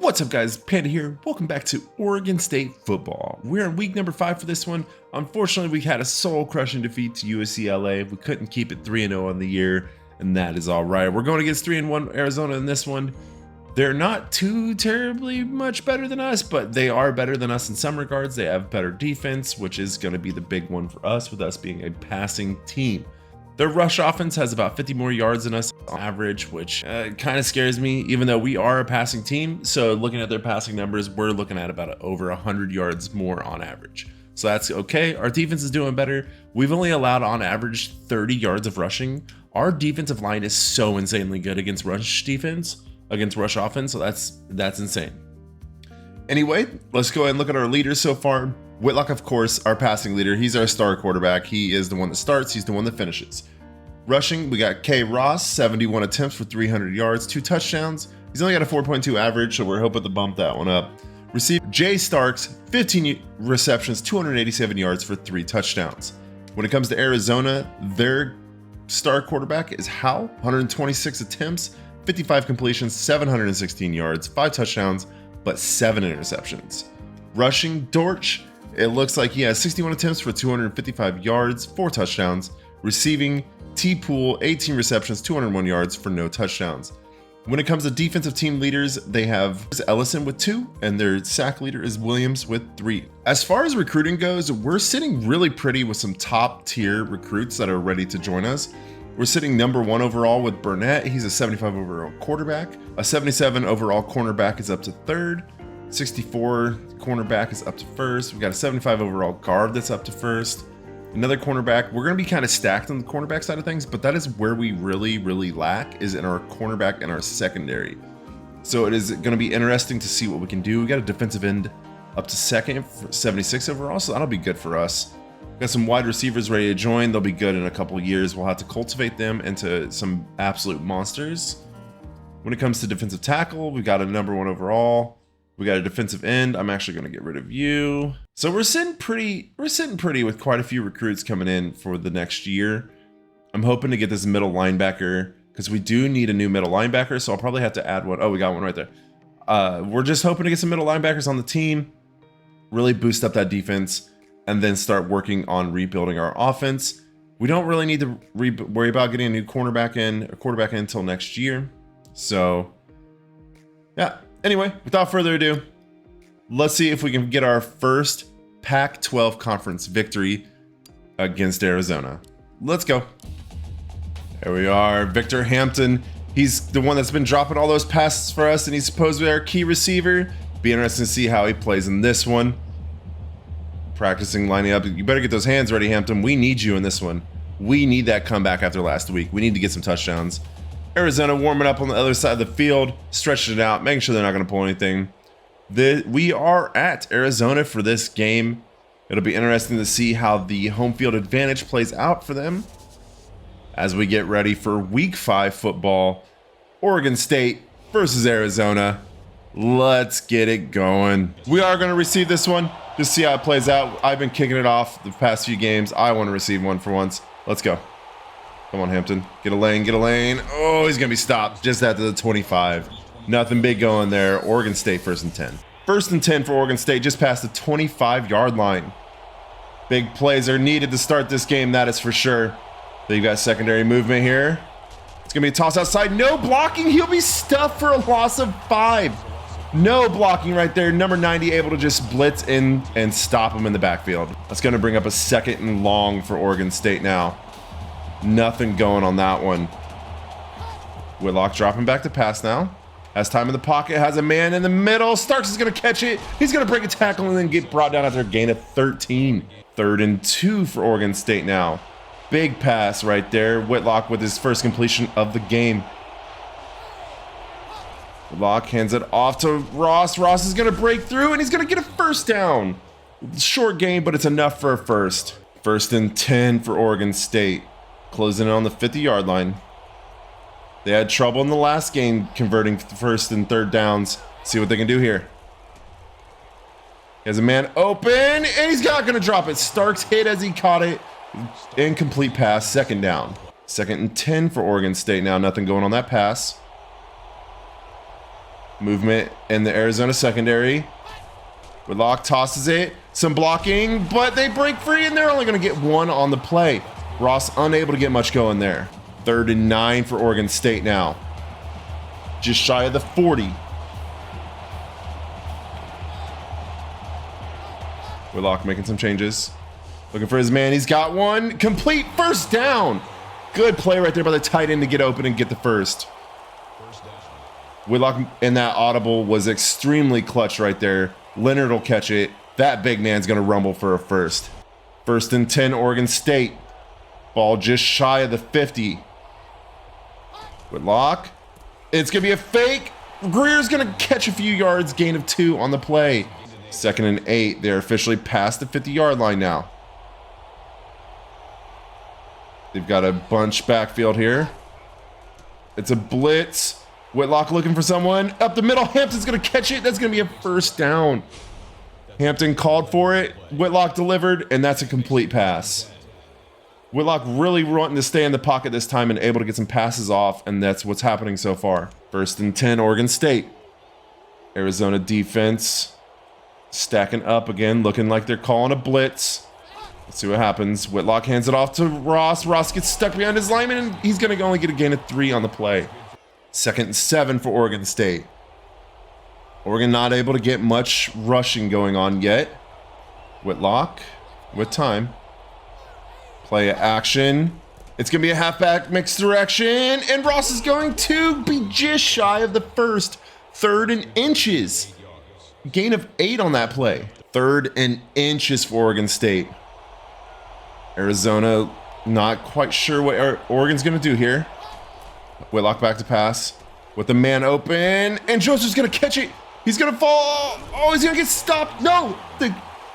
What's up, guys? Panda here. Welcome back to Oregon State football. We're in week number 5 for this one. Unfortunately, we had a soul-crushing defeat to UCLA. We couldn't keep it 3-0 on the year, and that is all right. We're going against 3-1 Arizona in this one. They're not too terribly much better than us, but they are better than us in some regards. They have better defense, which is going to be the big one for us, with us being a passing team. Their rush offense has about 50 more yards than us on average, which kind of scares me, even though we are a passing team. So looking at their passing numbers, we're looking at about over 100 yards more on average. So that's okay. Our defense is doing better. We've only allowed on average 30 yards of rushing. Our defensive line is so insanely good against rush defense, against rush offense. So that's insane. Anyway, let's go ahead and look at our leaders so far. Whitlock, of course, our passing leader. He's our star quarterback. He is the one that starts. He's the one that finishes. Rushing, we got K. Ross, 71 attempts for 300 yards, 2 touchdowns. He's only got a 4.2 average, so we're hoping to bump that one up. Receiver, Jay Starks, 15 receptions, 287 yards for 3 touchdowns. When it comes to Arizona, their star quarterback is Howell, 126 attempts, 55 completions, 716 yards, 5 touchdowns, but 7 interceptions. Rushing, Dortch, it looks like he has 61 attempts for 255 yards, 4 touchdowns. Receiving, T-Pool, 18 receptions, 201 yards for no touchdowns. When it comes to defensive team leaders, they have Ellison with 2, and their sack leader is Williams with 3. As far as recruiting goes, we're sitting really pretty with some top tier recruits that are ready to join us. We're sitting number 1 overall with Burnett. He's a 75 overall quarterback. A 77 overall cornerback is up to 3rd. 64 cornerback is up to 1st. We've got a 75 overall guard that's up to 1st. Another cornerback. We're going to be kind of stacked on the cornerback side of things, but that is where we really lack, is in our cornerback and our secondary. So it is going to be interesting to see what we can do. We got a defensive end up to 2nd for 76 overall, so that'll be good for us. Got some wide receivers ready to join. They'll be good in a couple of years. We'll have to cultivate them into some absolute monsters. When it comes to defensive tackle, we got a number 1 overall. We got a defensive end. I'm actually going to get rid of you. So we're sitting pretty with quite a few recruits coming in for the next year. I'm hoping to get this middle linebacker, because we do need a new middle linebacker. So I'll probably have to add one. Oh, we got one right there. We're just hoping to get some middle linebackers on the team, really boost up that defense, and then start working on rebuilding our offense. We don't really need to worry about getting a new quarterback in until next year. So yeah. Anyway, without further ado, let's see if we can get our first Pac-12 conference victory against Arizona. Let's go. There we are, Victor Hampton. He's the one that's been dropping all those passes for us, and he's supposedly our key receiver. Be interesting to see how he plays in this one. Practicing lining up. You better get those hands ready, Hampton. We need you in this one. We need that comeback after last week. We need to get some touchdowns. Arizona warming up on the other side of the field, stretching it out, making sure they're not going to pull anything. We are at Arizona for this game. It'll be interesting to see how the home field advantage plays out for them as we get ready for week 5 football. Oregon State versus Arizona. Let's get it going. We are going to receive this one. Just see how it plays out. I've been kicking it off the past few games. I want to receive one for once. Let's go. Come on, Hampton. Get a lane, get a lane. Oh, he's going to be stopped just after the 25. Nothing big going there. Oregon State 1st and 10. 1st and 10 for Oregon State, just past the 25-yard line. Big plays are needed to start this game, that is for sure. They've got secondary movement here. It's going to be a toss outside. No blocking. He'll be stuffed for a loss of 5. No blocking right there. Number 90 able to just blitz in and stop him in the backfield. That's going to bring up a 2nd and long for Oregon State now. Nothing going on that one. Whitlock dropping back to pass now. Has time in the pocket. Has a man in the middle. Starks is going to catch it. He's going to break a tackle and then get brought down after a gain of 13. 3rd and 2 for Oregon State now. Big pass right there. Whitlock with his first completion of the game. Whitlock hands it off to Ross. Ross is going to break through and he's going to get a 1st down. Short game, but it's enough for a 1st. 1st and 10 for Oregon State. Closing in on the 50-yard line. They had trouble in the last game converting 1st and 3rd downs. See what they can do here. He has a man open, and he's not going to drop it. Starks hit as he caught it. Incomplete pass, 2nd down. 2nd and 10 for Oregon State now. Nothing going on that pass. Movement in the Arizona secondary. Whitlock tosses it. Some blocking, but they break free, and they're only going to get one on the play. Ross unable to get much going there. 3rd and 9 for Oregon State now. Just shy of the 40. Whitlock making some changes. Looking for his man. He's got one. Complete first down. Good play right there by the tight end to get open and get the first. Whitlock in that audible was extremely clutch right there. Leonard will catch it. That big man's going to rumble for a first. 1st and 10, Oregon State. Ball just shy of the 50. Whitlock. It's going to be a fake. Greer's going to catch a few yards, gain of 2 on the play. 2nd and 8. They're officially past the 50-yard line now. They've got a bunch backfield here. It's a blitz. Whitlock looking for someone. Up the middle. Hampton's going to catch it. That's going to be a first down. Hampton called for it. Whitlock delivered, and that's a complete pass. Whitlock really wanting to stay in the pocket this time and able to get some passes off, and that's what's happening so far. 1st and 10, Oregon State. Arizona defense stacking up again, looking like they're calling a blitz. Let's see what happens. Whitlock hands it off to Ross. Ross gets stuck behind his lineman, and he's going to only get a gain of 3 on the play. 2nd and 7 for Oregon State. Oregon not able to get much rushing going on yet. Whitlock with time. Play action. It's going to be a halfback mixed direction, and Ross is going to be just shy of the first. 3rd and inches. Gain of 8 on that play. 3rd and inches for Oregon State. Arizona not quite sure what Oregon's going to do here. Whitlock back to pass with the man open, and Joseph's going to catch it. He's going to fall. Oh, he's going to get stopped. No, the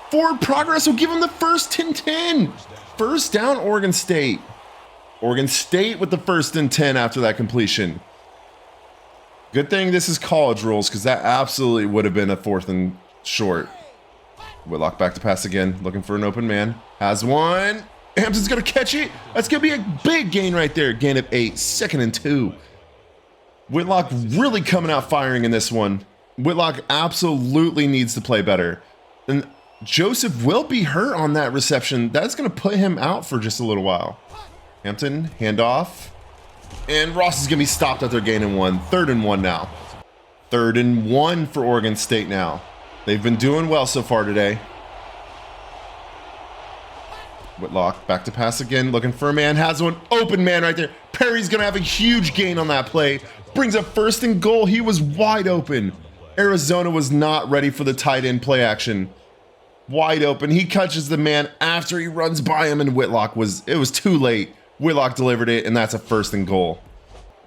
forward progress will give him the first 10-10. First down, Oregon State. Oregon State with the 1st and 10 after that completion. Good thing this is college rules, because that absolutely would have been a 4th and short. Whitlock back to pass again, looking for an open man. Has one. Hampton's going to catch it. That's going to be a big gain right there. Gain of 8. 2nd and 2. Whitlock really coming out firing in this one. Whitlock absolutely needs to play better. And Joseph will be hurt on that reception. That's going to put him out for just a little while. Hampton, handoff. And Ross is going to be stopped at their gain and 1. 3rd and 1 now. 3rd and 1 for Oregon State now. They've been doing well so far today. Whitlock back to pass again, looking for a man. Has one. Open man right there. Perry's going to have a huge gain on that play. Brings up 1st and goal. He was wide open. Arizona was not ready for the tight end play action. Wide open. He catches the man after he runs by him, and it was too late. Whitlock delivered it, and that's a 1st and goal.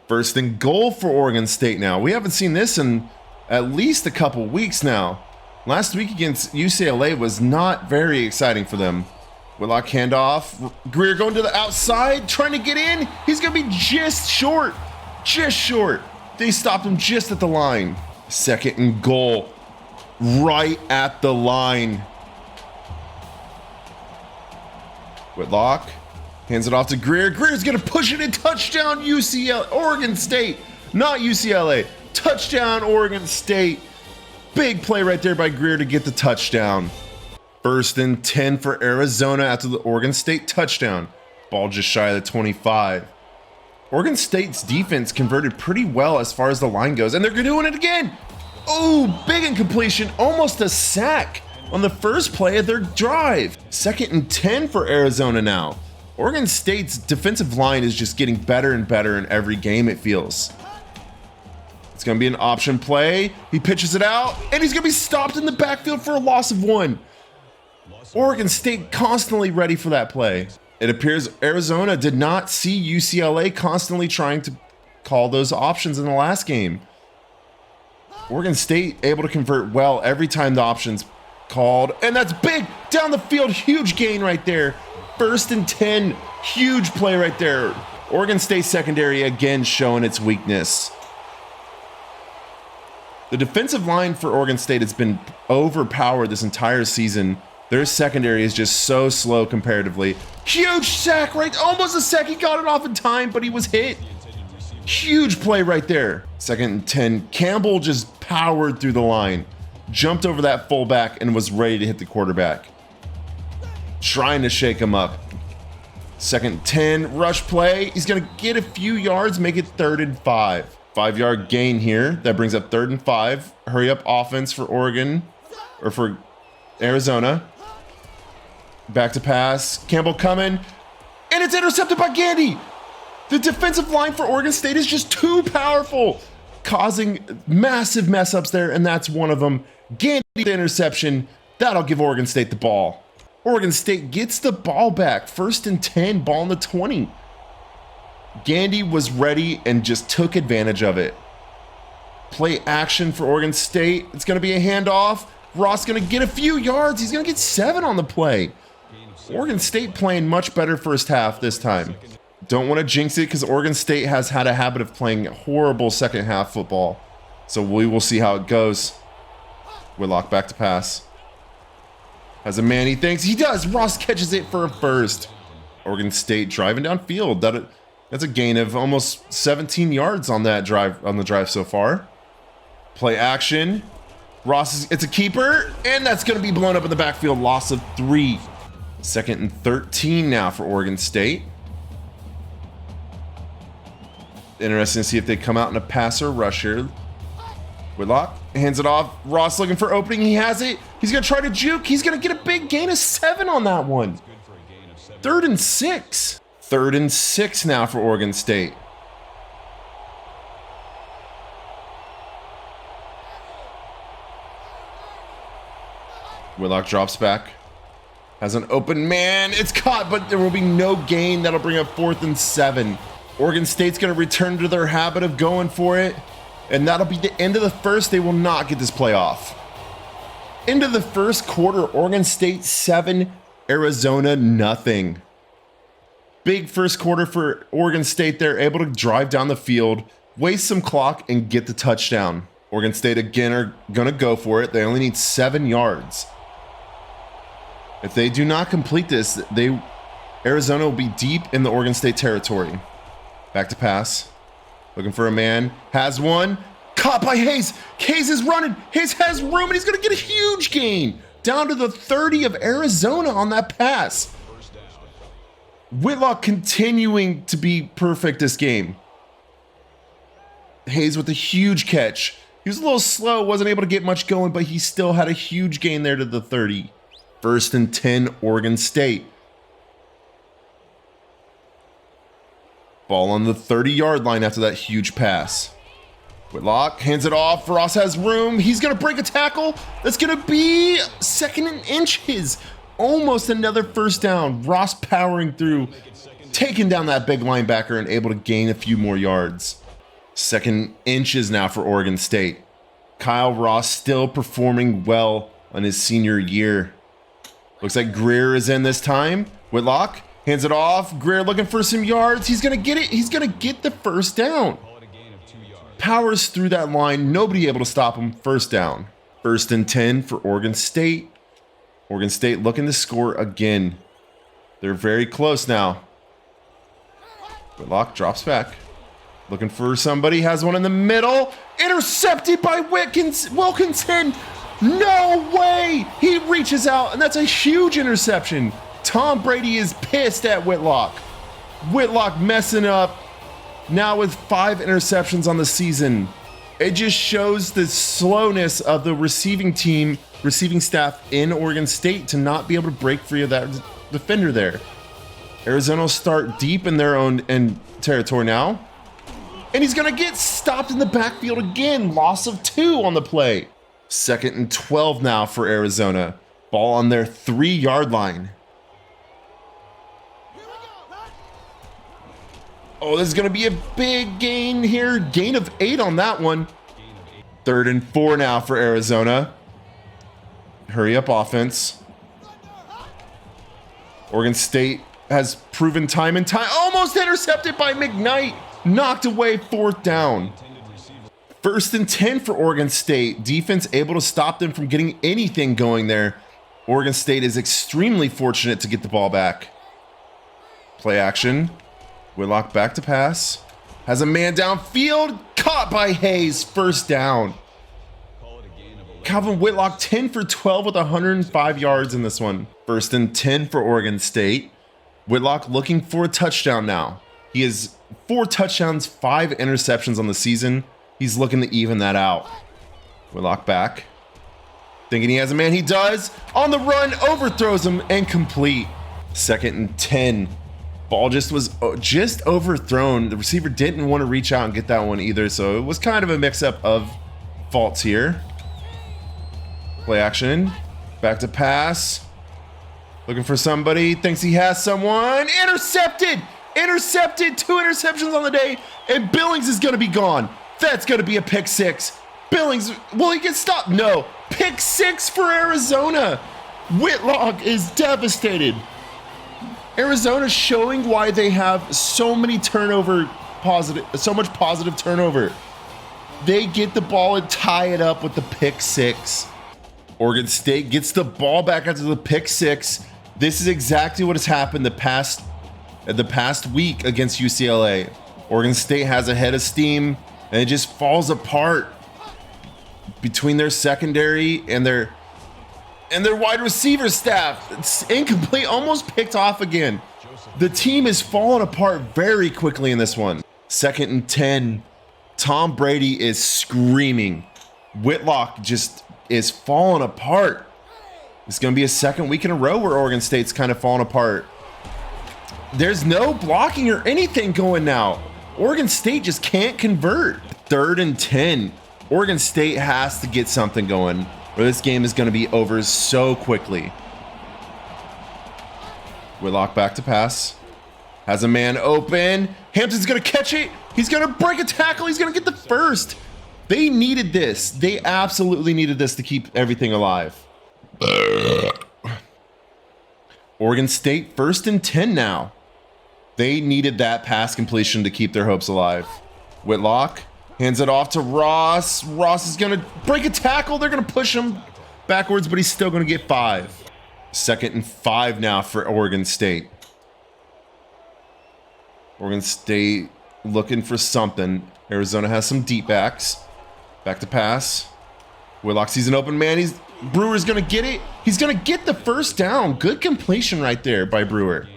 1st and goal for Oregon State now. We haven't seen this in at least a couple weeks now. Last week against UCLA was not very exciting for them. Whitlock handoff. Greer going to the outside, trying to get in. He's going to be just short. Just short. They stopped him just at the line. 2nd and goal. Right at the line. Whitlock hands it off to Greer. Greer's going to push it in. Touchdown UCLA. Oregon State. Not UCLA. Touchdown Oregon State. Big play right there by Greer to get the touchdown. 1st and 10 for Arizona after the Oregon State touchdown. Ball just shy of the 25. Oregon State's defense converted pretty well as far as the line goes, and they're doing it again. Oh, big incompletion. Almost a sack on the first play of their drive. 2nd and 10 for Arizona now. Oregon State's defensive line is just getting better and better in every game, it feels. It's going to be an option play. He pitches it out, and he's going to be stopped in the backfield for a loss of 1. Oregon State constantly ready for that play. It appears Arizona did not see UCLA constantly trying to call those options in the last game. Oregon State able to convert well every time the option's called, and that's big down the field. Huge gain right there. 1st and 10. Huge play right there. Oregon State secondary again showing its weakness. The defensive line for Oregon State has been overpowered this entire season. Their secondary is just so slow comparatively. Huge sack, right? Almost a sack. He got it off in time, but he was hit. Huge play right there. 2nd and 10. Campbell just powered through the line, jumped over that fullback, and was ready to hit the quarterback. Trying to shake him up. 2nd and 10. Rush play. He's going to get a few yards, make it 3rd and 5. 5-yard gain here. That brings up 3rd and 5. Hurry up offense for Oregon, or for Arizona. Back to pass. Campbell coming. And it's intercepted by Gandy. The defensive line for Oregon State is just too powerful, causing massive mess ups there, and that's one of them. Gandy, the interception. That'll give Oregon State the ball. Oregon State gets the ball back. 1st and 10, ball in the 20. Gandy was ready and just took advantage of it. Play action for Oregon State. It's going to be a handoff. Ross going to get a few yards. He's going to get 7 on the play. Oregon State playing much better first half this time. Don't want to jinx it because Oregon State has had a habit of playing horrible second half football. So we will see how it goes. Whitlock back to pass. Has a man he thinks. He does. Ross catches it for a first. Oregon State driving downfield. That's a gain of almost 17 yards on that drive, on the drive so far. Play action. Ross, it's a keeper, and that's going to be blown up in the backfield. Loss of 3. 2nd and 13 now for Oregon State. Interesting to see if they come out in a pass or rush here. Whitlock hands it off. Ross looking for opening. He has it. He's going to try to juke. He's going to get a big gain of 7 on that one. 3rd and 6. 3rd and 6 now for Oregon State. Whitlock drops back. Has an open man. It's caught, but there will be no gain. That'll bring up 4th and 7. Oregon State's going to return to their habit of going for it. And that'll be the end of the first. They will not get this play off. Into the first quarter, Oregon State 7, Arizona nothing. Big first quarter for Oregon State. They're able to drive down the field, waste some clock, and get the touchdown. Oregon State again are going to go for it. They only need 7 yards. If they do not complete this, Arizona will be deep in the Oregon State territory. Back to pass. Looking for a man. Has one. Caught by Hayes. Hayes is running. Hayes has room, and he's going to get a huge gain. Down to the 30 of Arizona on that pass. Whitlock continuing to be perfect this game. Hayes with a huge catch. He was a little slow, wasn't able to get much going, but he still had a huge gain there to the 30. 1st and 10, Oregon State. Ball on the 30-yard line after that huge pass. Whitlock hands it off. Ross has room. He's going to break a tackle. That's going to be 2nd and inches. Almost another first down. Ross powering through, taking down that big linebacker and able to gain a few more yards. 2nd inches now for Oregon State. Kyle Ross still performing well on his senior year. Looks like Greer is in this time. Whitlock hands it off. Greer looking for some yards. He's going to get it. He's going to get the first down. Powers through that line. Nobody able to stop him. First down. 1st and 10 for Oregon State. Oregon State looking to score again. They're very close now. Whitlock drops back. Looking for somebody. Has one in the middle. Intercepted by Wilkinson. No way. He reaches out, and that's a huge interception. Tom Brady is pissed at Whitlock. Whitlock messing up. Now with 5 interceptions on the season. It just shows the slowness of the receiving staff in Oregon State to not be able to break free of that defender there. Arizona will start deep in their own territory now. And he's going to get stopped in the backfield again. Loss of 2 on the play. 2nd and 12 now for Arizona. Ball on their 3-yard line. Oh, this is going to be a big gain here. Gain of 8 on that one. 3rd and 4 now for Arizona. Hurry up offense. Oregon State has proven time and time. Almost intercepted by McKnight. Knocked away 4th down. 1st and 10 for Oregon State. Defense able to stop them from getting anything going there. Oregon State is extremely fortunate to get the ball back. Play action. Whitlock back to pass. Has a man downfield, caught by Hayes, first down. Calvin Whitlock 10 for 12 with 105 yards in this one. 1st and 10 for Oregon State. Whitlock looking for a touchdown now. He has 4 touchdowns, 5 interceptions on the season. He's looking to even that out. Whitlock back. Thinking he has a man, he does. On the run, overthrows him, and complete. 2nd and 10. Ball was just overthrown. The receiver didn't want to reach out and get that one either, so it was kind of a mix-up of faults here. Play action. Back to pass. Looking for somebody. Thinks he has someone. Intercepted! Intercepted! 2 interceptions on the day, and Billings is going to be gone. That's going to be a pick 6. Billings, will he get stopped? No. Pick 6 for Arizona. Whitlock is devastated. Arizona showing why they have so much positive turnover. They get the ball and tie it up with the pick 6. Oregon State gets the ball back after the pick 6. This is exactly what has happened the past week against UCLA. Oregon State has a head of steam and it just falls apart between their secondary and their wide receiver staff. It's incomplete, almost picked off again. The team is falling apart very quickly in this one. 2nd and 10. Tom Brady is screaming. Whitlock just is falling apart. It's going to be a 2nd week in a row where Oregon State's kind of falling apart. There's no blocking or anything going now. Oregon State just can't convert. 3rd and 10. Oregon State has to get something going, or this game is going to be over so quickly. Whitlock back to pass. Has a man open. Hampton's going to catch it. He's going to break a tackle. He's going to get the first. They needed this. They absolutely needed this to keep everything alive. Oregon State 1st and 10 now. They needed that pass completion to keep their hopes alive. Whitlock hands it off to Ross. Ross is going to break a tackle. They're going to push him backwards, but he's still going to get 5. 2nd and 5 now for Oregon State. Oregon State looking for something. Arizona has some deep backs. Back to pass. Whitlock sees an open man. Brewer's going to get it. He's going to get the first down. Good completion right there by Brewer.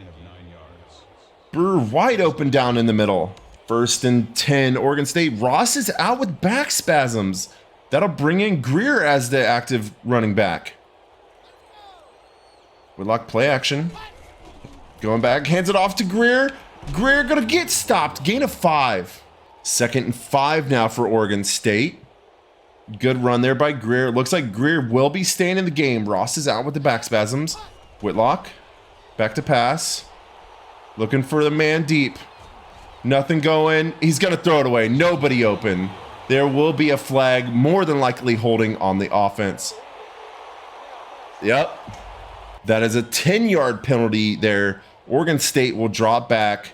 Brewer wide open down in the middle. 1st and 10, Oregon State. Ross is out with back spasms. That'll bring in Greer as the active running back. Whitlock play action. Going back, hands it off to Greer. Greer gonna get stopped. Gain of 5. 2nd and 5 now for Oregon State. Good run there by Greer. Looks like Greer will be staying in the game. Ross is out with the back spasms. Whitlock back to pass. Looking for the man deep. Nothing going. He's going to throw it away. Nobody open. There will be a flag, more than likely holding on the offense. Yep. That is a 10-yard penalty there. Oregon State will drop back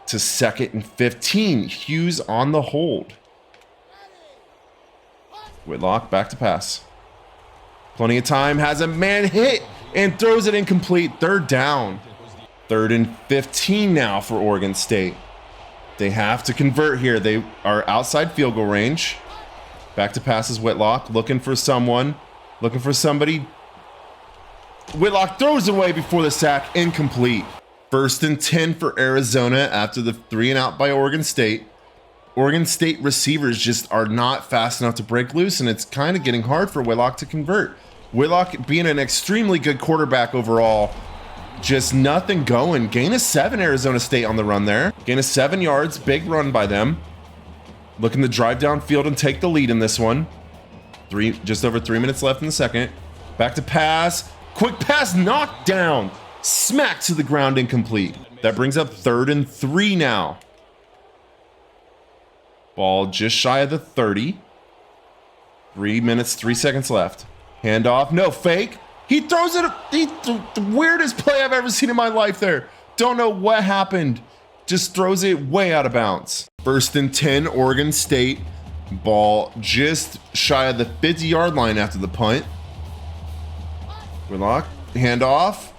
to 2nd and 15. Hughes on the hold. Whitlock back to pass. Plenty of time. Has a man hit and throws it incomplete. 3rd down. 3rd and 15 now for Oregon State. They have to convert here. They are outside field goal range. Back to passes Whitlock. Looking for someone. Looking for somebody. Whitlock throws away before the sack. Incomplete. 1st and 10 for Arizona after the 3 and out by Oregon State. Oregon State receivers just are not fast enough to break loose, and it's kind of getting hard for Whitlock to convert. Whitlock being an extremely good quarterback overall. Just nothing going. Gain of 7, Arizona State on the run there. Gain of 7 yards. Big run by them. Looking to drive downfield and take the lead in this one. Just over 3 minutes left in the second. Back to pass. Quick pass knocked down. Smacked to the ground, incomplete. That brings up 3rd and 3 now. Ball just shy of the 30. 3 minutes, 3 seconds left. Handoff. No, fake. He throws it. The weirdest play I've ever seen in my life there. Don't know what happened. Just throws it way out of bounds. 1st and 10, Oregon State. Ball just shy of the 50-yard line after the punt. Whitlock, handoff.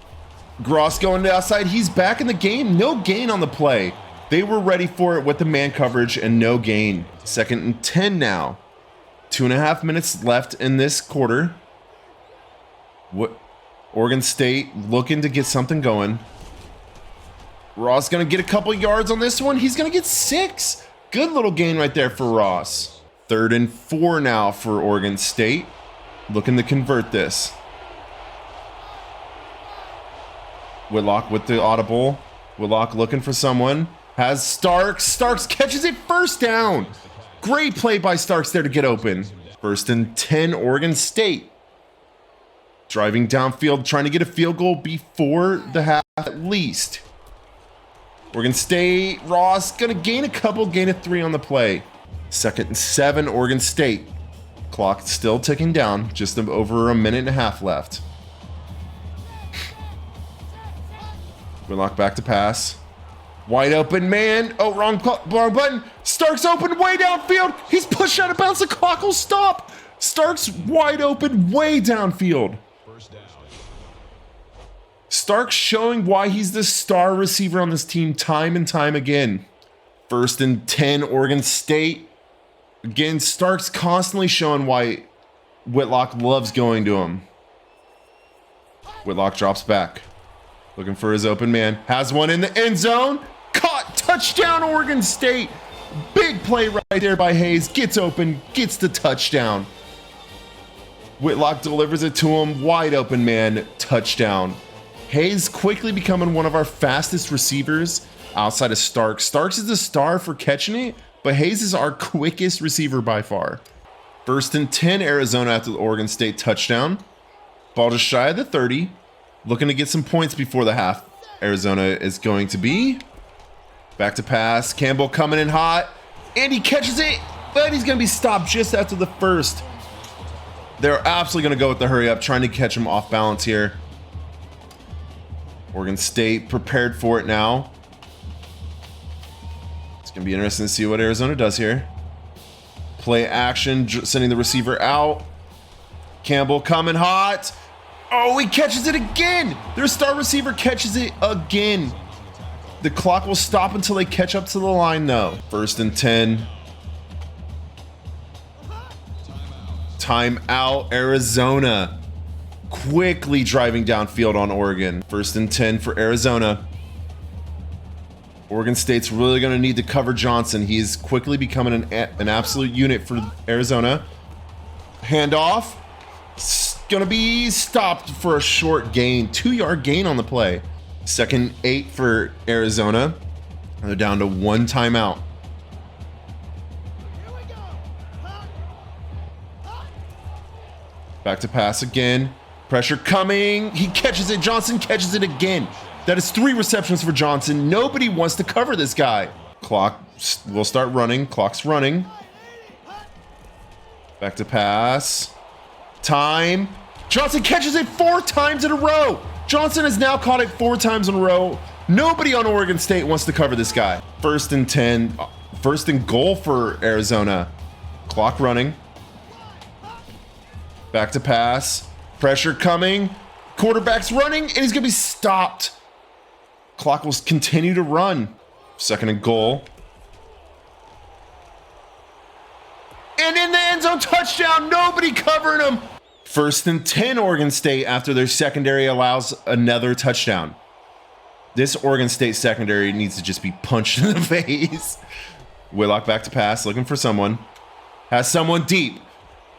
Gross going to the outside. He's back in the game. No gain on the play. They were ready for it with the man coverage and no gain. 2nd and 10 now. 2.5 minutes left in this quarter. What? Oregon State looking to get something going. Ross gonna get a couple yards on this one. He's gonna get 6. Good little gain right there for Ross. 3rd and 4 now for Oregon State. Looking to convert this. Whitlock with the audible. Whitlock looking for someone. Has Starks. Starks catches it, first down. Great play by Starks there to get open. 1st and 10, Oregon State. Driving downfield, trying to get a field goal before the half at least. Oregon State, Ross gonna gain a couple, gain a 3 on the play. 2nd and 7, Oregon State. Clock still ticking down, just over a minute and a half left. Whitlock back to pass. Wide open man. Oh, wrong button. Starks open way downfield. He's pushed out of bounds. The clock will stop. Starks wide open way downfield. Starks showing why he's the star receiver on this team time and time again. 1st and 10, Oregon State. Again, Starks constantly showing why Whitlock loves going to him. Whitlock drops back. Looking for his open man. Has one in the end zone. Caught. Touchdown, Oregon State. Big play right there by Hayes. Gets open. Gets the touchdown. Whitlock delivers it to him. Wide open man. Touchdown. Hayes quickly becoming one of our fastest receivers outside of Starks. Starks is the star for catching it, but Hayes is our quickest receiver by far. 1st and 10, Arizona after the Oregon State touchdown. Ball just shy of the 30. Looking to get some points before the half. Arizona is going to be. Back to pass. Campbell coming in hot. And he catches it, but he's going to be stopped just after the 1st. They're absolutely going to go with the hurry up, trying to catch him off balance here. Oregon State prepared for it now. It's going to be interesting to see what Arizona does here. Play action, sending the receiver out. Campbell coming hot. Oh, he catches it again. Their star receiver catches it again. The clock will stop until they catch up to the line, though. 1st and 10. Timeout, Arizona. Quickly driving downfield on Oregon. 1st and 10 for Arizona. Oregon State's really going to need to cover Johnson. He is quickly becoming an absolute unit for Arizona. Handoff. Going to be stopped for a short gain. 2-yard gain on the play. 2nd 8 for Arizona. They're down to 1 timeout. Back to pass again. Pressure coming. He catches it. Johnson catches it again. That is 3 receptions for Johnson. Nobody wants to cover this guy. Clock will start running. Clock's running. Back to pass. Time. Johnson catches it 4 times in a row. Johnson has now caught it 4 times in a row. Nobody on Oregon State wants to cover this guy. 1st and 10. 1st and goal for Arizona. Clock running. Back to pass. Pressure coming. Quarterback's running, and he's going to be stopped. Clock will continue to run. 2nd and goal. And in the end zone, touchdown. Nobody covering him. 1st and 10, Oregon State, after their secondary allows another touchdown. This Oregon State secondary needs to just be punched in the face. Whitlock back to pass, looking for someone. Has someone deep.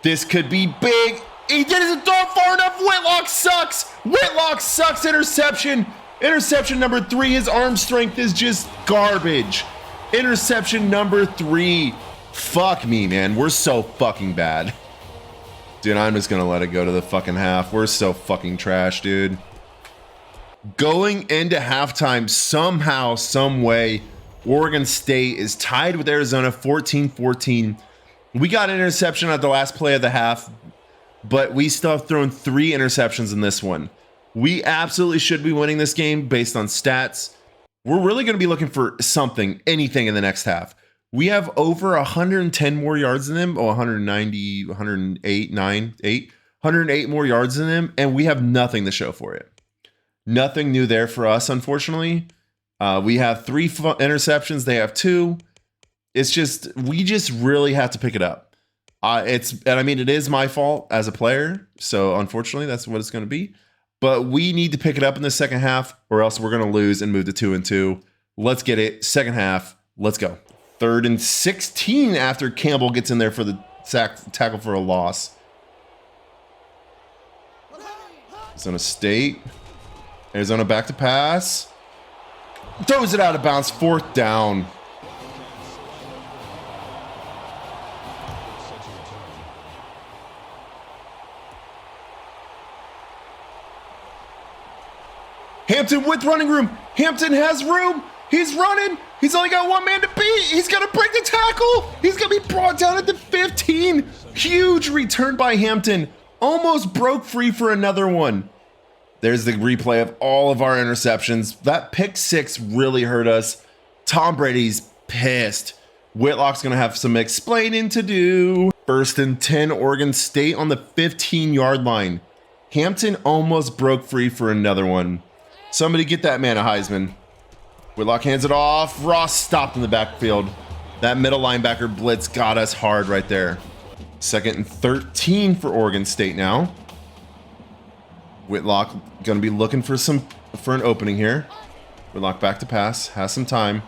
This could be big. He didn't throw it far enough. Whitlock sucks. Whitlock sucks. Interception. Interception number 3. His arm strength is just garbage. Interception number 3. Fuck me, man. We're so fucking bad. Dude, I'm just gonna let it go to the fucking half. We're so fucking trash, dude. Going into halftime, somehow, some way, Oregon State is tied with Arizona 14-14. We got an interception at the last play of the half, but we still have thrown 3 interceptions in this one. We absolutely should be winning this game based on stats. We're really going to be looking for something, anything in the next half. We have over 110 more yards than them. 190, 108, 108 more yards than them, and we have nothing to show for it. Nothing new there for us, unfortunately. We have 3 interceptions. They have 2. It's just, we just really have to pick it up. And I mean, it is my fault as a player. So unfortunately, that's what it's going to be. But we need to pick it up in the second half, or else we're going to lose and move to 2-2. Let's get it. Second half. Let's go. 3rd and 16 after Campbell gets in there for the tackle for a loss. Arizona State. Arizona back to pass. Throws it out of bounds. 4th down. Hampton with running room. Hampton has room. He's running. He's only got 1 man to beat. He's going to break the tackle. He's going to be brought down at the 15. Huge return by Hampton. Almost broke free for another one. There's the replay of all of our interceptions. That pick 6 really hurt us. Tom Brady's pissed. Whitlock's going to have some explaining to do. 1st and 10, Oregon State on the 15-yard line. Hampton almost broke free for another one. Somebody get that man a Heisman. Whitlock hands it off. Ross stopped in the backfield. That middle linebacker blitz got us hard right there. 2nd and 13 for Oregon State now. Whitlock going to be looking for an opening here. Whitlock back to pass. Has some time.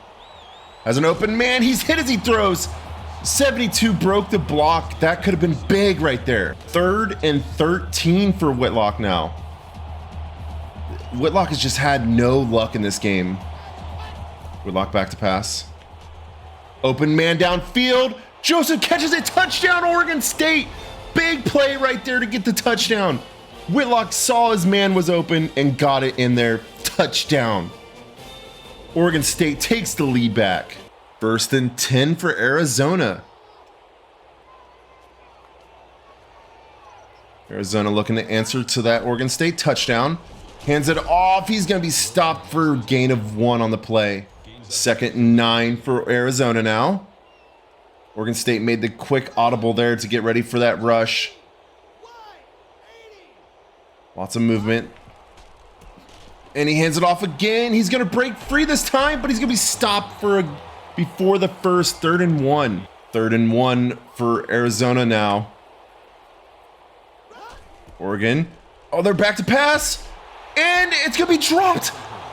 Has an open man. He's hit as he throws. 72 broke the block. That could have been big right there. 3rd and 13 for Whitlock now. Whitlock has just had no luck in this game. Whitlock back to pass. Open man downfield. Joseph catches a touchdown, Oregon State. Big play right there to get the touchdown. Whitlock saw his man was open and got it in there. Touchdown. Oregon State takes the lead back. 1st and 10 for Arizona. Arizona looking to answer to that Oregon State touchdown. Hands it off. He's going to be stopped for a gain of 1 on the play. 2nd and 9 for Arizona now. Oregon State made the quick audible there to get ready for that rush. Lots of movement. And he hands it off again. He's going to break free this time, but he's going to be stopped before the first. 3rd and 1. 3rd and 1 for Arizona now. Oregon. Oh, they're back to pass. And it's going to be dropped.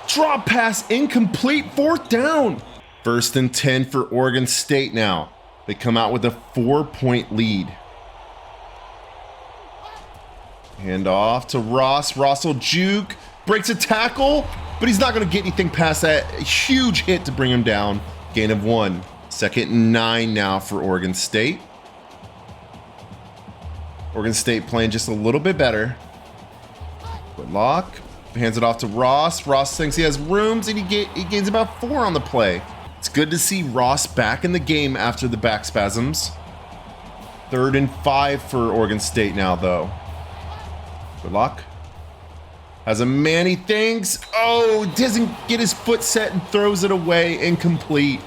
Drop pass incomplete. 4th down. 1st and 10 for Oregon State now. They come out with a 4-point lead. Hand off to Ross. Ross will juke. Breaks a tackle, but he's not going to get anything past that huge hit to bring him down. Gain of 1. 2nd and 9 now for Oregon State. Oregon State playing just a little bit better. Whitlock hands it off to Ross. Ross thinks he has rooms, and he gains about 4 on the play. It's good to see Ross back in the game after the back spasms. 3rd and 5 for Oregon State now, though. Whitlock has a man he thinks. Oh, doesn't get his foot set and throws it away. Incomplete.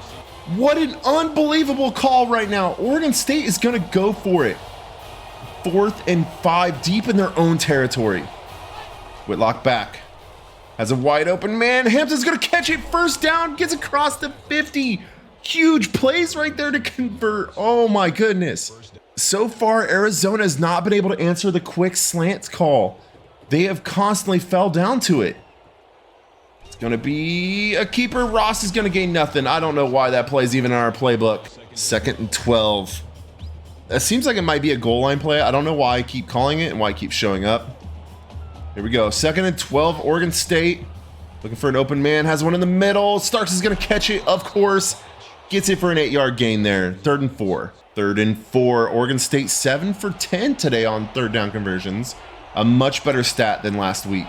What an unbelievable call right now. Oregon State is going to go for it. 4th and 5 deep in their own territory. Whitlock back. Has a wide open man. Hampton's going to catch it. 1st down. Gets across the 50. Huge plays right there to convert. Oh my goodness. So far, Arizona has not been able to answer the quick slants call. They have constantly fell down to it. It's going to be a keeper. Ross is going to gain nothing. I don't know why that play's even in our playbook. 2nd and 12. That seems like it might be a goal line play. I don't know why I keep calling it and why it keeps showing up. Here we go. 2nd and 12, Oregon State. Looking for an open man. Has one in the middle. Starks is going to catch it, of course. Gets it for an 8-yard gain there. 3rd and 4. 3rd and 4. Oregon State 7 for 10 today on 3rd down conversions. A much better stat than last week.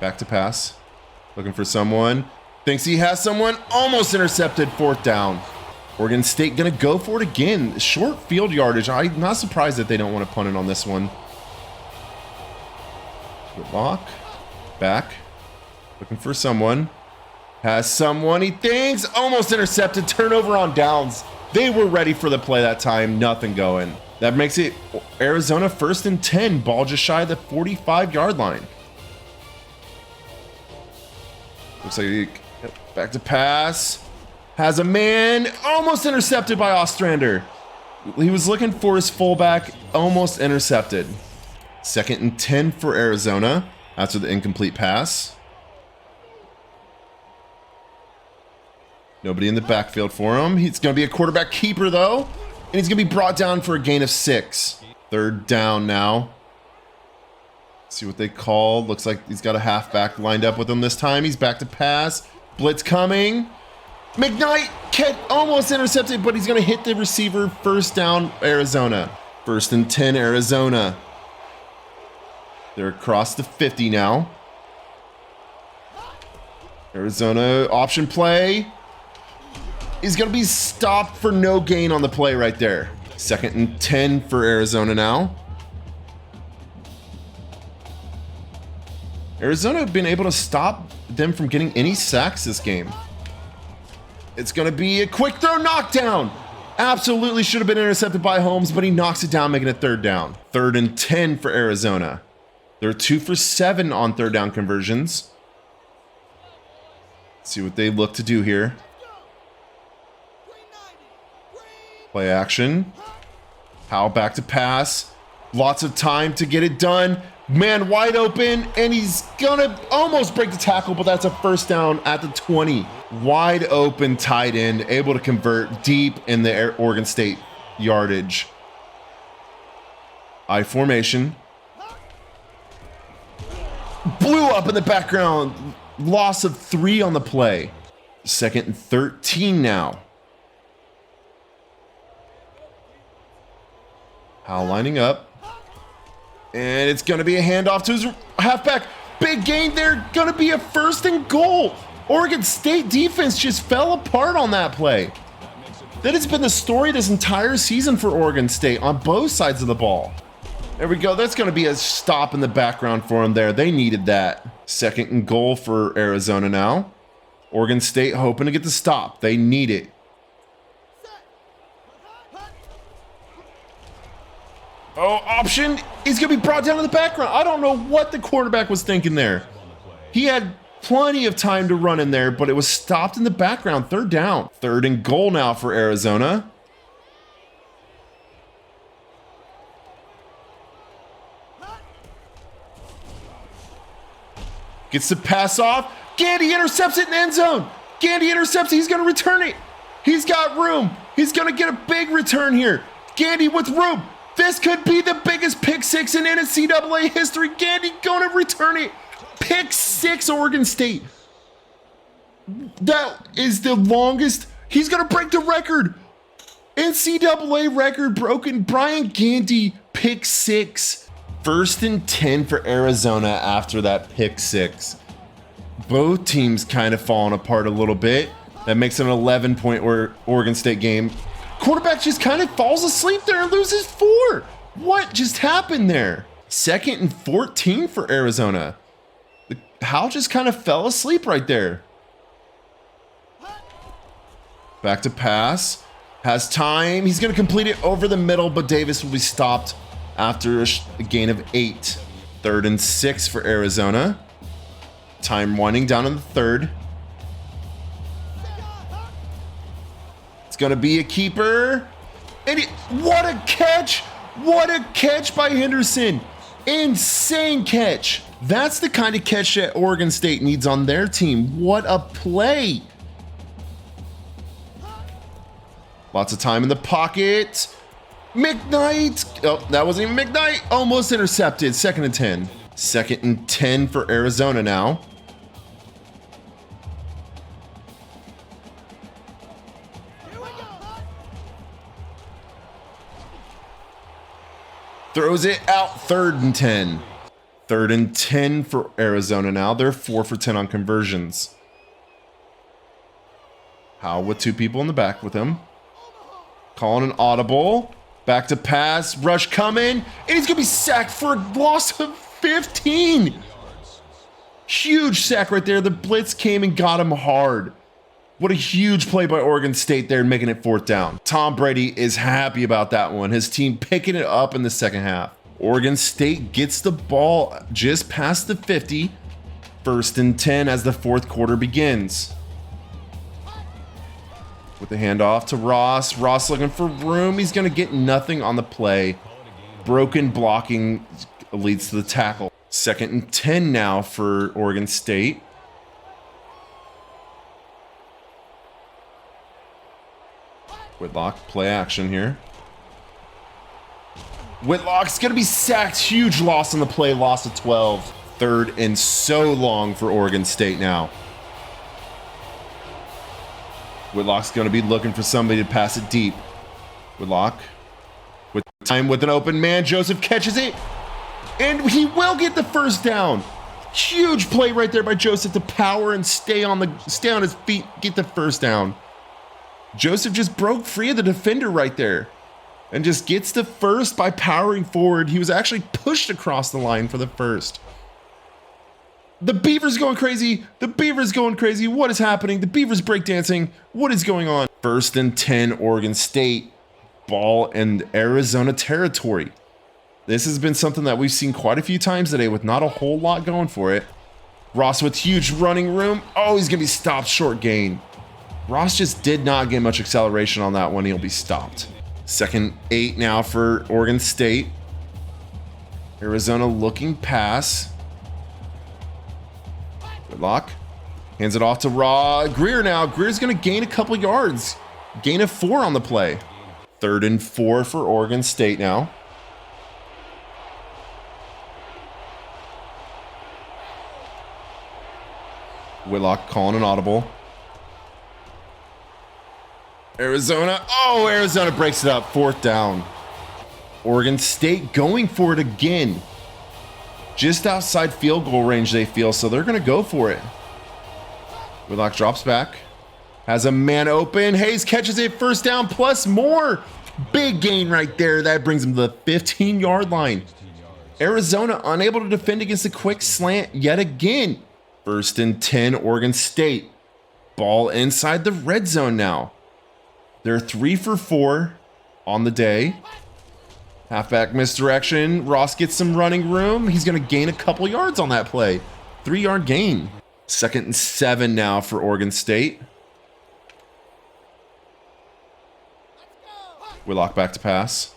Back to pass. Looking for someone. Thinks he has someone. Almost intercepted. 4th down. Oregon State going to go for it again. Short field yardage. I'm not surprised that they don't want to punt it on this one. Whitlock. Back. Looking for someone. Has someone he thinks. Almost intercepted. Turnover on downs. They were ready for the play that time. Nothing going. That makes it Arizona 1st and 10. Ball just shy of the 45-yard line. Looks like Back to pass. Has a man. Almost intercepted by Ostrander. He was looking for his fullback. Almost intercepted. 2nd and 10 for Arizona after the incomplete pass. Nobody in the backfield for him. He's going to be a quarterback keeper, though. And he's going to be brought down for a gain of 6. 3rd down now. See what they call. Looks like he's got a halfback lined up with him this time. He's back to pass. Blitz coming. McKnight almost intercepted, but he's going to hit the receiver. 1st down, Arizona. 1st and 10, Arizona. They're across the 50 now. Arizona option play. He's going to be stopped for no gain on the play right there. 2nd and 10 for Arizona now. Arizona have been able to stop them from getting any sacks this game. It's going to be a quick throw knockdown. Absolutely should have been intercepted by Holmes, but he knocks it down, making it 3rd down. 3rd and 10 for Arizona. They're 2 for 7 on 3rd down conversions. Let's see what they look to do here. Play action. Powell back to pass. Lots of time to get it done. Man wide open, and he's gonna almost break the tackle, but that's a 1st down at the 20. Wide open tight end, able to convert deep in the Oregon State yardage. I formation. Blew up in the background. Loss of 3 on the play. 2nd and 13 now. Powell lining up. And it's going to be a handoff to his halfback. Big gain there. Going to be a 1st and goal. Oregon State defense just fell apart on that play. That has been the story this entire season for Oregon State on both sides of the ball. There we go. That's going to be a stop in the background for them there. They needed that. 2nd and goal for Arizona now. Oregon State hoping to get the stop. They need it. Oh, option. He's going to be brought down to the background. I don't know what the quarterback was thinking there. He had plenty of time to run in there, but it was stopped in the background. 3rd down. 3rd and goal now for Arizona. Gets the pass off. Gandy intercepts it in the end zone. Gandy intercepts it. He's going to return it. He's got room. He's going to get a big return here. Gandy with room. This could be the biggest pick 6 in NCAA history. Gandy going to return it. Pick 6, Oregon State. That is the longest. He's going to break the record. NCAA record broken. Brian Gandy, pick 6. 1st and 10 for Arizona after that pick 6. Both teams kind of falling apart a little bit. That makes it an 11-point Oregon State game. Quarterback just kind of falls asleep there and loses 4. What just happened there? 2nd and 14 for Arizona. Howell just kind of fell asleep right there. Back to pass. Has time. He's going to complete it over the middle, but Davis will be stopped after a gain of 8. 3rd and 6 for Arizona. Time winding down in the 3rd. It's going to be a keeper. And what a catch! What a catch by Henderson. Insane catch. That's the kind of catch that Oregon State needs on their team. What a play. Lots of time in the pocket. McKnight. Oh, that wasn't even McKnight. Almost intercepted. 2nd and 10. 2nd and 10 for Arizona now. Throws it out. 3rd and 10. 3rd and 10 for Arizona now. They're 4 for 10 on conversions. Howell with 2 people in the back with him. Calling an audible. Back to pass. Rush coming. And he's going to be sacked for a loss of 15. Huge sack right there. The blitz came and got him hard. What a huge play by Oregon State there, making it 4th down. Tom Brady is happy about that one. His team picking it up in the second half. Oregon State gets the ball just past the 50. 1st and 10 as the 4th quarter begins. with the handoff to Ross. Ross looking for room. He's going to get nothing on the play. Broken blocking leads to the tackle. 2nd and 10 now for Oregon State. Whitlock, play action here. Whitlock's going to be sacked. Huge loss on the play, loss of 12. 3rd and so long for Oregon State now. Whitlock's going to be looking for somebody to pass it deep. Whitlock with time with an open man. Joseph catches it. And he will get the first down. Huge play right there by Joseph to power and stay on his feet, get the first down. Joseph just broke free of the defender right there and just gets the first by powering forward. He was actually pushed across the line for the first. The Beavers going crazy. The Beavers going crazy. What is happening? The Beavers breakdancing. What is going on? 1st and 10, Oregon State. Ball in Arizona territory. This has been something that we've seen quite a few times today with not a whole lot going for it. Ross with huge running room. Oh, he's going to be stopped short gain. Ross just did not get much acceleration on that one. He'll be stopped. 2nd 8 now for Oregon State. Arizona looking pass. Whitlock hands it off to Greer now. Greer's going to gain a couple yards. Gain of 4 on the play. 3rd and 4 for Oregon State now. Whitlock calling an audible. Arizona. Oh, Arizona breaks it up. 4th down. Oregon State going for it again. Just outside field goal range, they feel, so they're going to go for it. Whitlock drops back. Has a man open. Hayes catches it. First down plus more. Big gain right there. That brings him to the 15-yard line. Arizona unable to defend against the quick slant yet again. 1st and 10, Oregon State. Ball inside the red zone now. They're 3 for 4 on the day. Halfback misdirection. Ross gets some running room. He's going to gain a couple yards on that play. 3-yard gain. 2nd and 7 now for Oregon State. Whitlock back to pass.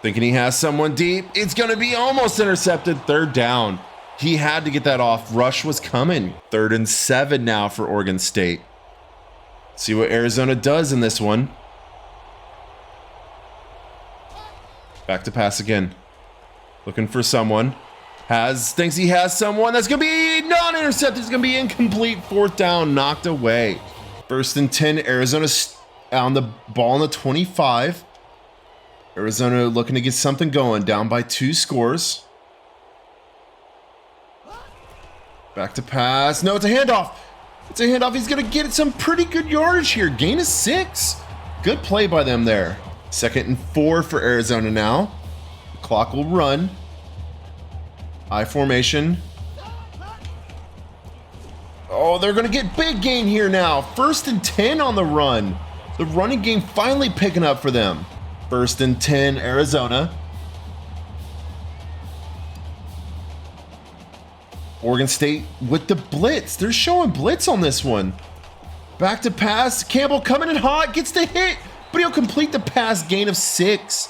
Thinking he has someone deep. It's going to be almost intercepted. 3rd down. He had to get that off. Rush was coming. 3rd and 7 now for Oregon State. See what Arizona does in this one. Back to pass again. Looking for someone. Thinks he has someone. That's going to be non-intercepted. It's going to be incomplete. 4th down. Knocked away. 1st and 10. Arizona on the ball on the 25. Arizona looking to get something going. Down by 2 scores. Back to pass. No, it's a handoff. It's a handoff. He's going to get some pretty good yardage here. Gain of 6. Good play by them there. 2nd and 4 for Arizona now. The clock will run. I formation. Oh, they're going to get big gain here now. 1st and 10 on the run. The running game finally picking up for them. 1st and 10, Arizona. Oregon State with the blitz. They're showing blitz on this one. Back to pass. Campbell coming in hot. Gets the hit, but he'll complete the pass. Gain of 6.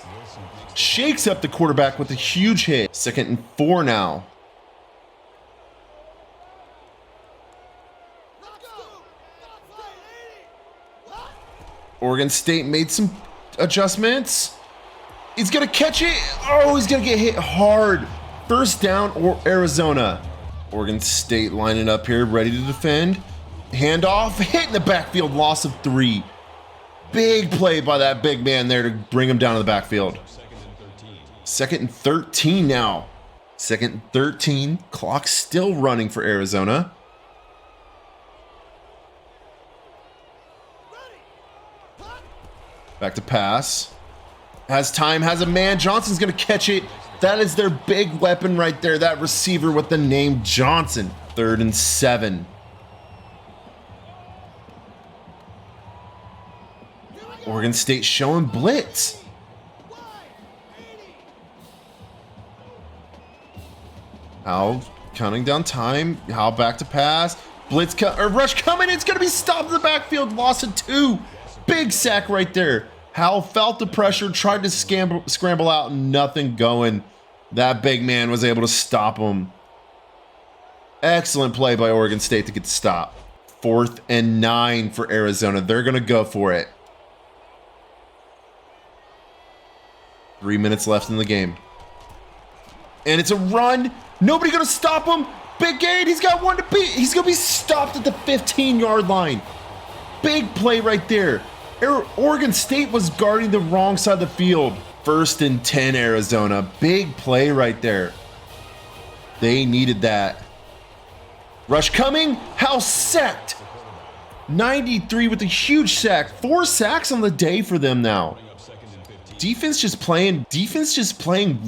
Shakes up the quarterback with a huge hit. 2nd and 4 now. Oregon State made some adjustments. He's going to catch it. Oh, he's going to get hit hard. 1st down or Arizona. Oregon State lining up here, ready to defend. Handoff, hit in the backfield, loss of 3. Big play by that big man there to bring him down to the backfield. 2nd and 13 now. 2nd and 13. Clock still running for Arizona. Back to pass. Has time, has a man. Johnson's going to catch it. That is their big weapon right there. That receiver with the name Johnson. 3rd and 7. Oregon State showing blitz. Howell counting down time. Howell back to pass. Rush coming. It's going to be stopped in the backfield. Loss of 2. Big sack right there. Howell felt the pressure, tried to scramble out, nothing going. That big man was able to stop him. Excellent play by Oregon State to get the stop. 4th and 9 for Arizona. They're going to go for it. 3 minutes left in the game. And it's a run. Nobody going to stop him. Big gain. He's got one to beat. He's going to be stopped at the 15-yard line. Big play right there. Oregon State was guarding the wrong side of the field. 1st and 10, Arizona. Big play right there. They needed that. Rush coming. How sacked. 93 with a huge sack. 4 sacks on the day for them now. Defense just playing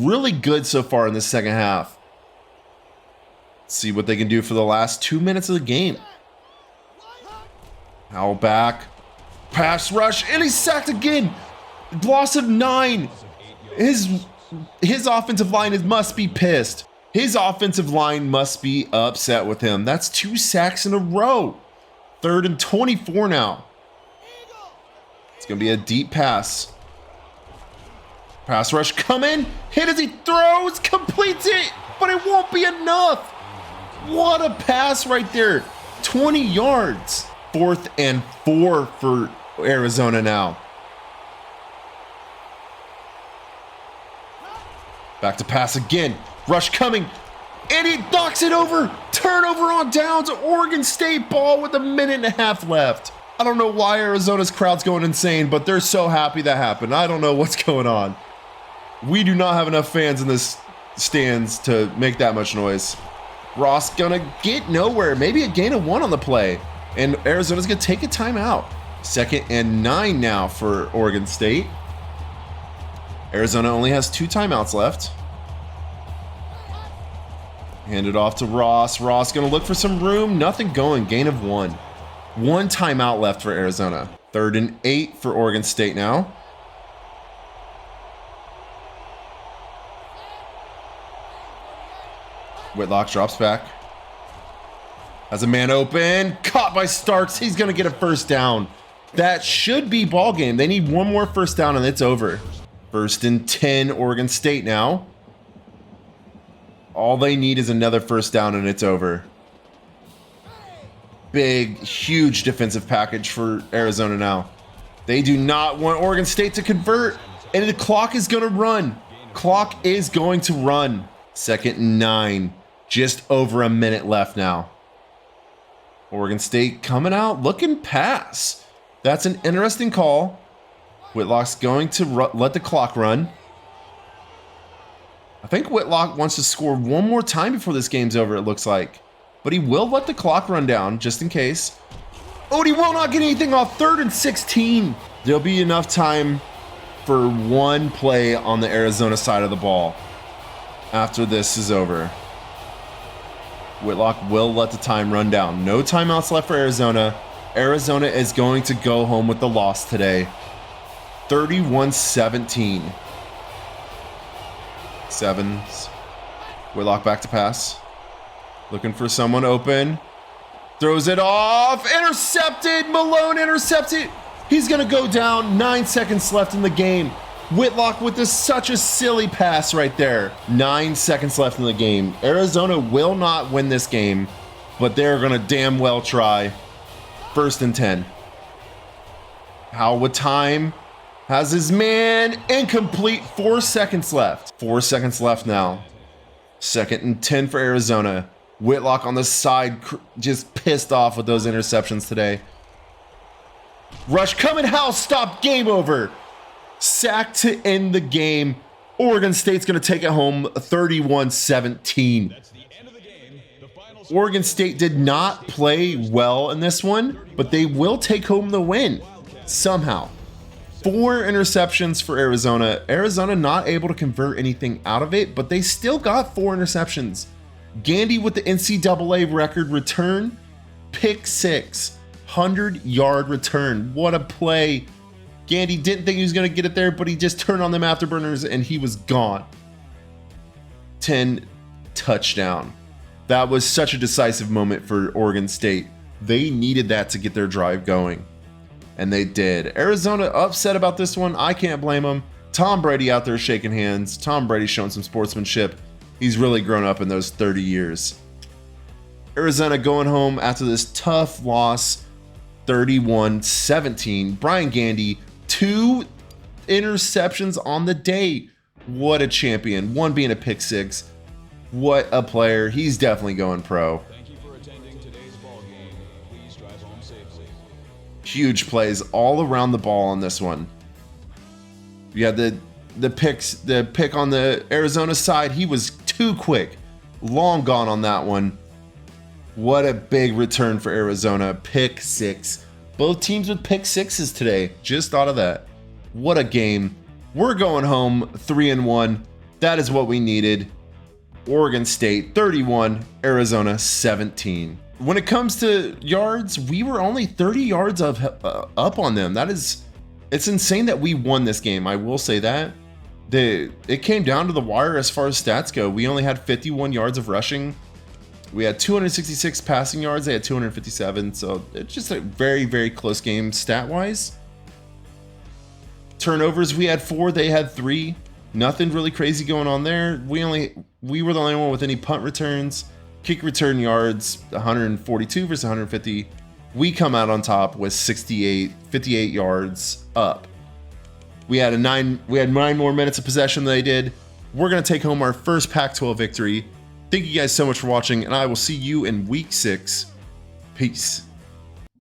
really good so far in the second half. Let's see what they can do for the last 2 minutes of the game. Howell back. Pass rush, and he's sacked again. Loss of 9. His offensive line must be pissed. His offensive line must be upset with him. That's 2 sacks in a row. 3rd and 24 now. It's going to be a deep pass. Pass rush coming. Hit as he throws. Completes it. But it won't be enough. What a pass right there. 20 yards. 4th and 4 for Arizona now. Back to pass again. Rush coming. And he knocks it over. Turnover on downs. Oregon State ball with 1.5 minutes left. I don't know why Arizona's crowd's going insane, but they're so happy that happened. I don't know what's going on. We do not have enough fans in this stands to make that much noise. Ross gonna get nowhere. Maybe a gain of 1 on the play. And Arizona's gonna take a timeout. 2nd and 9 now for Oregon State. Arizona only has 2 timeouts left. Hand it off to Ross. Ross gonna look for some room. Nothing going. Gain of 1. 1 timeout left for Arizona. 3rd and 8 for Oregon State now. Whitlock drops back. Has a man open. Caught by Starks. He's going to get a first down. That should be ball game. They need 1 more first down and it's over. 1st and 10, Oregon State now. All they need is another first down and it's over. Big, huge defensive package for Arizona now. They do not want Oregon State to convert. And the clock is going to run. Clock is going to run. 2nd and 9. Just over 1 minute left now. Oregon State coming out looking pass. That's an interesting call. Whitlock's going to let the clock run. I think Whitlock wants to score 1 more time before this game's over, it looks like. But he will let the clock run down just in case. Oh, he will not get anything off. 3rd and 16. There'll be enough time for 1 play on the Arizona side of the ball after this is over. Whitlock will let the time run down. No timeouts left for Arizona. Arizona is going to go home with the loss today. 31-17. Sevens. Whitlock back to pass. Looking for someone open. Throws it off. Intercepted. Malone intercepted. He's going to go down. 9 seconds left in the game. Whitlock with such a silly pass right there. 9 seconds left in the game. Arizona will not win this game, but they're going to damn well try. 1st and 10. Howell with time. Has his man. Incomplete. 4 seconds left. 4 seconds left now. 2nd and 10 for Arizona. Whitlock on the side, just pissed off with those interceptions today. Rush coming. Howell stopped. Game over. Sack to end the game. Oregon State's going to take it home 31-17. Oregon State did not play well in this one, but they will take home the win somehow. 4 interceptions for Arizona. Arizona not able to convert anything out of it, but they still got 4 interceptions. Gandy with the NCAA record return. Pick 6. 100-yard return. What a play. Gandy didn't think he was going to get it there, but he just turned on them afterburners and he was gone. 10 touchdown. That was such a decisive moment for Oregon State. They needed that to get their drive going, and they did. Arizona upset about this one. I can't blame them. Tom Brady out there shaking hands. Tom Brady showing some sportsmanship. He's really grown up in those 30 years. Arizona going home after this tough loss, 31-17. Brian Gandy, 2 interceptions on the day. What a champion. One being a pick six. What a player. He's definitely going pro. Thank you for attending today's ball game. Please drive home safely. Huge plays all around the ball on this one. You had the pick on the Arizona side. He was too quick. Long gone on that one. What a big return for Arizona. Pick six. Both teams with pick sixes today. Just thought of that. What a game. We're going home 3-1. That is what we needed. Oregon State 31, Arizona 17. When it comes to yards, we were only 30 yards up on them. It's insane that we won this game. I will say that. It came down to the wire as far as stats go. We only had 51 yards of rushing. We had 266 passing yards. They had 257. So it's just a very, very close game stat-wise. Turnovers, we had 4. They had 3. Nothing really crazy going on there. We were the only one with any punt returns. Kick return yards, 142 versus 150. We come out on top with 58 yards up. We had 9 more minutes of possession than they did. We're going to take home our first Pac-12 victory. Thank you guys so much for watching, and I will see you in week 6. Peace.